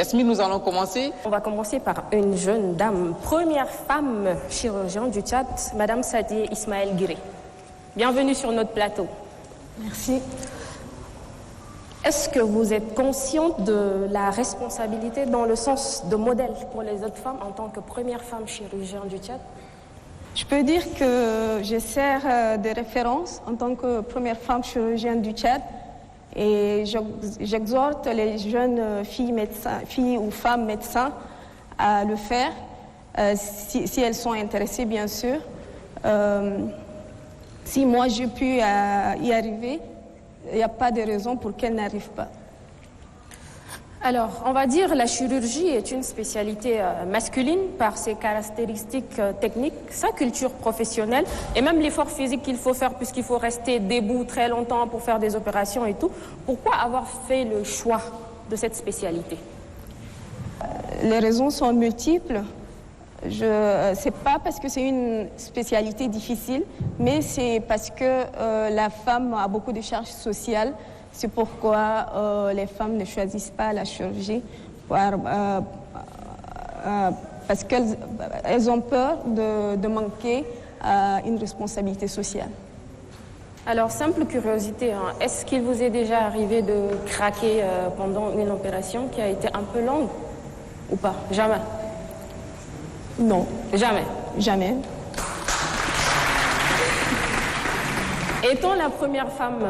Yasmine, nous allons commencer. On va commencer par une jeune dame, première femme chirurgien du Tchad, Madame Sadie Ismaël Guiré. Bienvenue sur notre plateau. Merci. Est-ce que vous êtes consciente de la responsabilité dans le sens de modèle pour les autres femmes en tant que première femme chirurgien du Tchad? Je peux dire que je sers de référence en tant que première femme chirurgienne du Tchad et j'exhorte les jeunes filles ou femmes médecins à le faire si elles sont intéressées, bien sûr. Si moi j'ai pu y arriver, il n'y a pas de raison pour qu'elles n'arrivent pas. Alors, on va dire que la chirurgie est une spécialité masculine par ses caractéristiques techniques, sa culture professionnelle et même l'effort physique qu'il faut faire puisqu'il faut rester debout très longtemps pour faire des opérations et tout. Pourquoi avoir fait le choix de cette spécialité? Les raisons sont multiples. C'est pas parce que c'est une spécialité difficile, mais c'est parce que la femme a beaucoup de charges sociales. C'est pourquoi les femmes ne choisissent pas la chirurgie, parce qu'elles ont peur de manquer une responsabilité sociale. Alors, simple curiosité, hein, est-ce qu'il vous est déjà arrivé de craquer pendant une opération qui a été un peu longue ou pas? Jamais? Non. Jamais? Jamais. Étant la première femme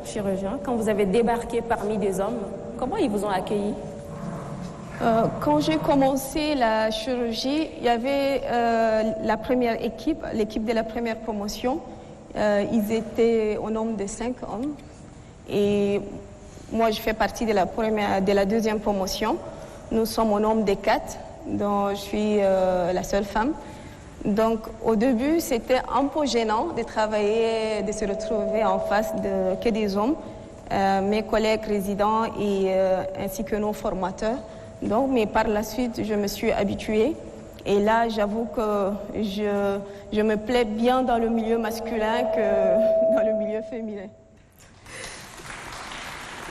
chirurgien, quand vous avez débarqué parmi des hommes, comment ils vous ont accueilli? Quand j'ai commencé la chirurgie, il y avait la première équipe, l'équipe de la première promotion. Ils étaient au nombre de 5 hommes. Et moi, je fais partie de la deuxième promotion. Nous sommes au nombre de 4, dont je suis la seule femme. Donc, au début, c'était un peu gênant de travailler, de se retrouver en face que des hommes, mes collègues résidents ainsi que nos formateurs. Donc, mais par la suite, je me suis habituée. Et là, j'avoue que je me plais bien dans le milieu masculin que dans le milieu féminin.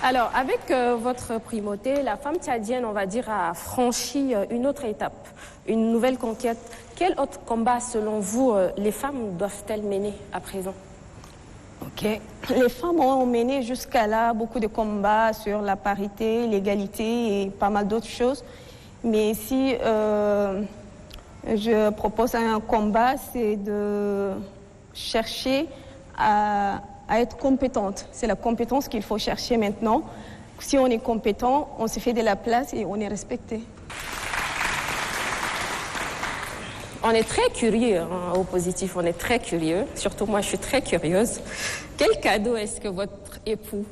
Alors, avec votre primauté, la femme tchadienne, on va dire, a franchi une autre étape, une nouvelle conquête. Quel autre combat, selon vous, les femmes doivent-elles mener à présent? Ok. Les femmes ont mené jusqu'à là beaucoup de combats sur la parité, l'égalité et pas mal d'autres choses. Mais si je propose un combat, c'est de chercher à être compétente. C'est la compétence qu'il faut chercher maintenant. Si on est compétent, on se fait de la place et on est respecté. On est très curieux, hein, au positif, on est très curieux. Surtout moi, je suis très curieuse. Quel cadeau est-ce que votre époux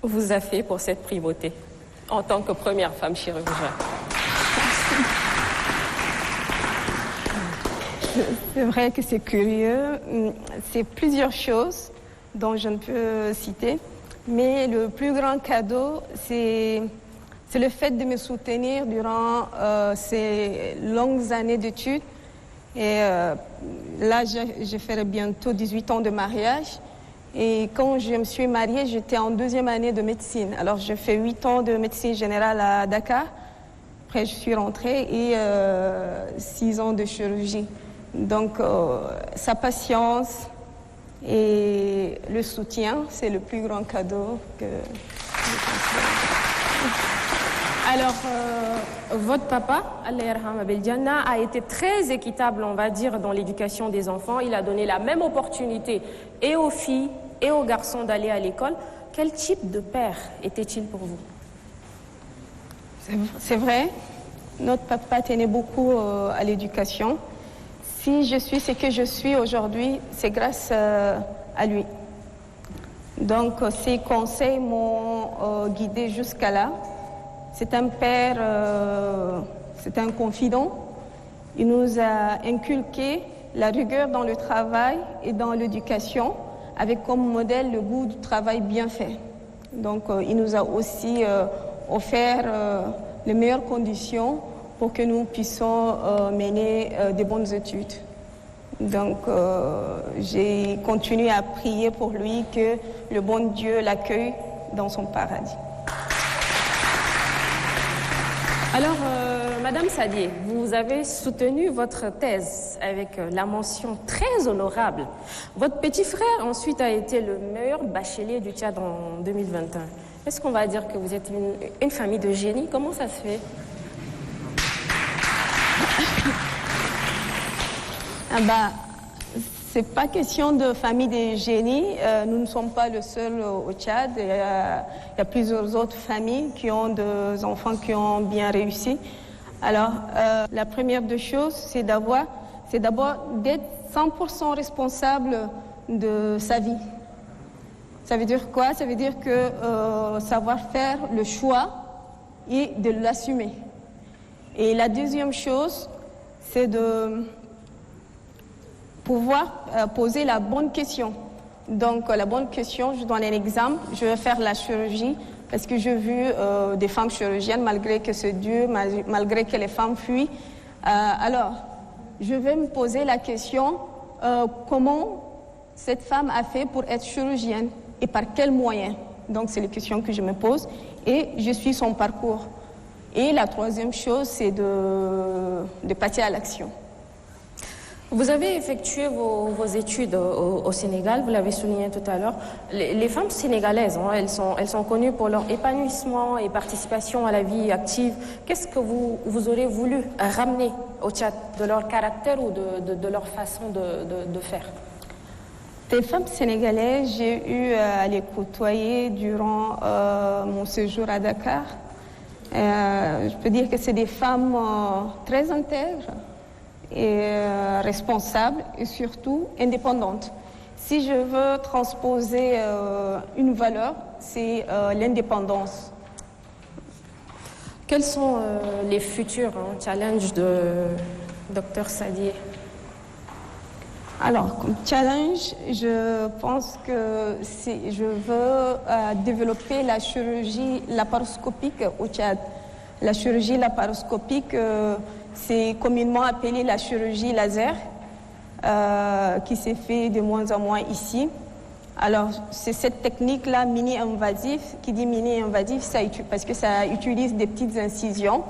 vous a fait pour cette primauté en tant que première femme chirurgienne? C'est vrai que c'est curieux. C'est plusieurs choses dont je ne peux citer. Mais le plus grand cadeau, c'est le fait de me soutenir durant ces longues années d'études. Et là, je ferai bientôt 18 ans de mariage. Et quand je me suis mariée, j'étais en 2e année de médecine. Alors, j'ai fait 8 ans de médecine générale à Dakar. Après, je suis rentrée et 6 ans de chirurgie. Donc, sa patience et le soutien, c'est le plus grand cadeau que je pense. Alors, votre papa, Allah yarham Abel Diana, a été très équitable, on va dire, dans l'éducation des enfants. Il a donné la même opportunité et aux filles et aux garçons d'aller à l'école. Quel type de père était-il pour vous? C'est vrai, notre papa tenait beaucoup à l'éducation. Si je suis ce que je suis aujourd'hui, c'est grâce à lui. Donc, ses conseils m'ont guidée jusqu'à là. C'est un père, c'est un confident. Il nous a inculqué la rigueur dans le travail et dans l'éducation, avec comme modèle le goût du travail bien fait. Donc, il nous a aussi offert les meilleures conditions pour que nous puissions mener de bonnes études. Donc, j'ai continué à prier pour lui que le bon Dieu l'accueille dans son paradis. Alors, Madame Sadié, vous avez soutenu votre thèse avec la mention très honorable. Votre petit frère, ensuite, a été le meilleur bachelier du Tchad en 2021. Est-ce qu'on va dire que vous êtes une famille de génie? Comment ça se fait? Ah bah, c'est pas question de famille de génie. Nous ne sommes pas le seul au Tchad. Il y a plusieurs autres familles qui ont des enfants qui ont bien réussi. Alors, la première des choses, c'est d'abord d'être 100% responsable de sa vie. Ça veut dire quoi? Ça veut dire que savoir faire le choix et de l'assumer. Et la deuxième chose, c'est de pouvoir poser la bonne question. Donc, la bonne question, je donne un exemple. Je vais faire la chirurgie parce que j'ai vu des femmes chirurgiennes, malgré que c'est dur, malgré que les femmes fuient. Alors, je vais me poser la question, comment cette femme a fait pour être chirurgienne et par quels moyens? Donc, c'est les questions que je me pose et je suis son parcours. Et la troisième chose, c'est de passer à l'action. Vous avez effectué vos études au Sénégal, vous l'avez souligné tout à l'heure. Les femmes sénégalaises, hein, elles sont connues pour leur épanouissement et participation à la vie active. Qu'est-ce que vous aurez voulu ramener au Tchad, de leur caractère ou de leur façon de faire? Les femmes sénégalaises, j'ai eu à les côtoyer durant mon séjour à Dakar. Je peux dire que c'est des femmes très intègres et responsables et surtout indépendantes. Si je veux transposer une valeur, c'est l'indépendance. Quels sont les futurs challenges de Dr Sadié? Alors, comme challenge, je pense que je veux développer la chirurgie laparoscopique au Tchad. La chirurgie laparoscopique, c'est communément appelé la chirurgie laser, qui s'est fait de moins en moins ici. Alors, c'est cette technique-là, mini-invasive, qui dit mini-invasive, parce que ça utilise des petites incisions.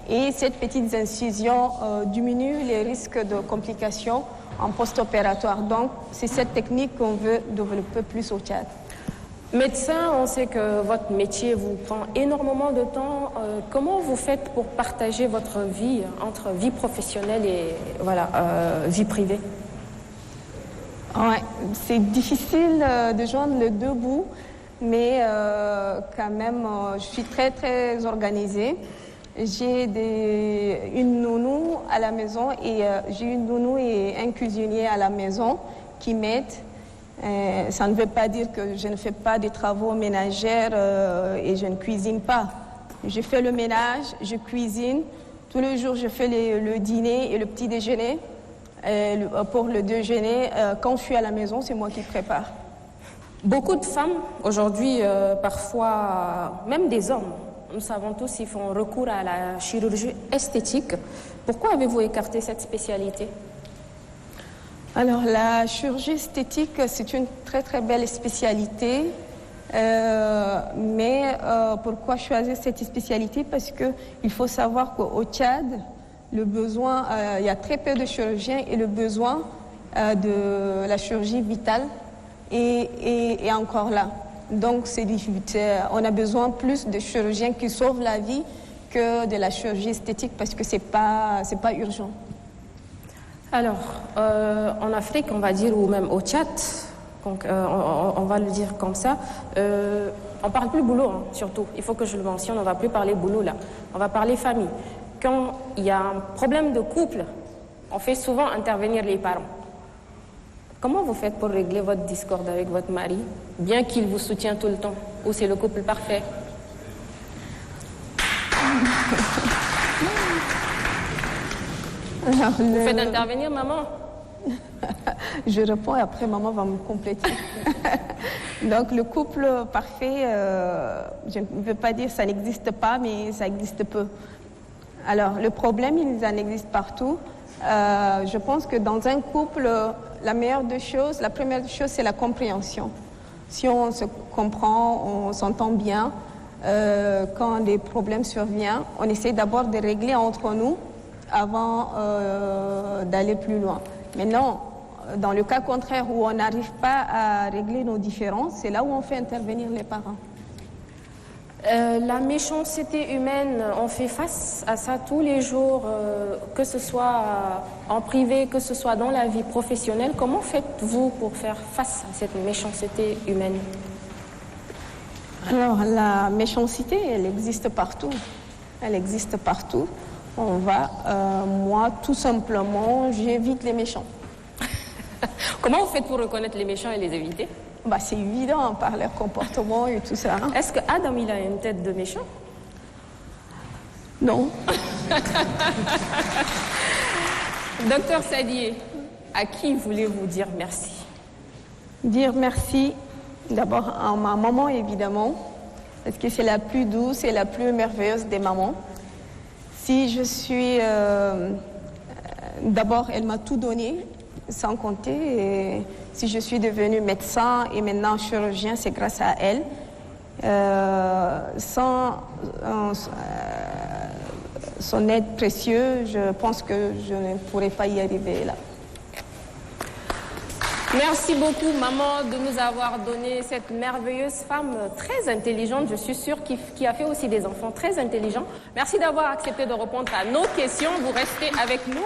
Et cette petite incision diminue les risques de complications en post-opératoire. Donc, c'est cette technique qu'on veut développer plus au Tchad. Médecin, on sait que votre métier vous prend énormément de temps. Comment vous faites pour partager votre vie entre vie professionnelle et vie privée? Ouais, c'est difficile de joindre les deux bouts, mais quand même, je suis très, très organisée. J'ai une nounou à la maison et j'ai une nounou et un cuisinier à la maison qui m'aident. Ça ne veut pas dire que je ne fais pas des travaux ménagers et je ne cuisine pas. Je fais le ménage, je cuisine. Tous les jours, je fais le dîner et le petit déjeuner. Pour le déjeuner, quand je suis à la maison, c'est moi qui prépare. Beaucoup de femmes, aujourd'hui, parfois, même des hommes, nous savons tous, ils font recours à la chirurgie esthétique. Pourquoi avez-vous écarté cette spécialité? Alors, la chirurgie esthétique, c'est une très très belle spécialité. Mais pourquoi choisir cette spécialité? Parce qu'il faut savoir qu'au Tchad, le besoin, il y a très peu de chirurgiens et le besoin de la chirurgie vitale est encore là. Donc, on a besoin plus de chirurgiens qui sauvent la vie que de la chirurgie esthétique parce que c'est pas urgent. Alors, en Afrique, on va dire, ou même au Tchad, donc, on va le dire comme ça, on parle plus boulot, hein, surtout. Il faut que je le mentionne, on va plus parler boulot là. On va parler famille. Quand il y a un problème de couple, on fait souvent intervenir les parents. Comment vous faites pour régler votre discorde avec votre mari, bien qu'il vous soutienne tout le temps? Ou c'est le couple parfait? Alors, Vous faites intervenir maman? Je réponds et après maman va me compléter. Donc le couple parfait, je ne veux pas dire que ça n'existe pas, mais ça existe peu. Alors le problème, il en existe partout. Je pense que dans un couple, la première chose, c'est la compréhension. Si on se comprend, on s'entend bien, Quand des problèmes surviennent, on essaie d'abord de régler entre nous avant d'aller plus loin. Maintenant, dans le cas contraire où on n'arrive pas à régler nos différences, c'est là où on fait intervenir les parents. La méchanceté humaine, on fait face à ça tous les jours, que ce soit en privé, que ce soit dans la vie professionnelle. Comment faites-vous pour faire face à cette méchanceté humaine? Alors, la méchanceté, elle existe partout. Elle existe partout. Moi, tout simplement, j'évite les méchants. Comment vous faites pour reconnaître les méchants et les éviter? C'est évident par leur comportement et tout ça. Est-ce que Adam, il a une tête de méchant? Non. Docteur Sadié, à qui voulez-vous dire merci? Dire merci d'abord à ma maman, évidemment, parce que c'est la plus douce et la plus merveilleuse des mamans. Si je suis... d'abord, elle m'a tout donné, sans compter. Et si je suis devenue médecin et maintenant chirurgien, c'est grâce à elle. Sans son aide précieuse, je pense que je ne pourrais pas y arriver là. Merci beaucoup, maman, de nous avoir donné cette merveilleuse femme très intelligente, je suis sûre, qui a fait aussi des enfants très intelligents. Merci d'avoir accepté de répondre à nos questions. Vous restez avec nous.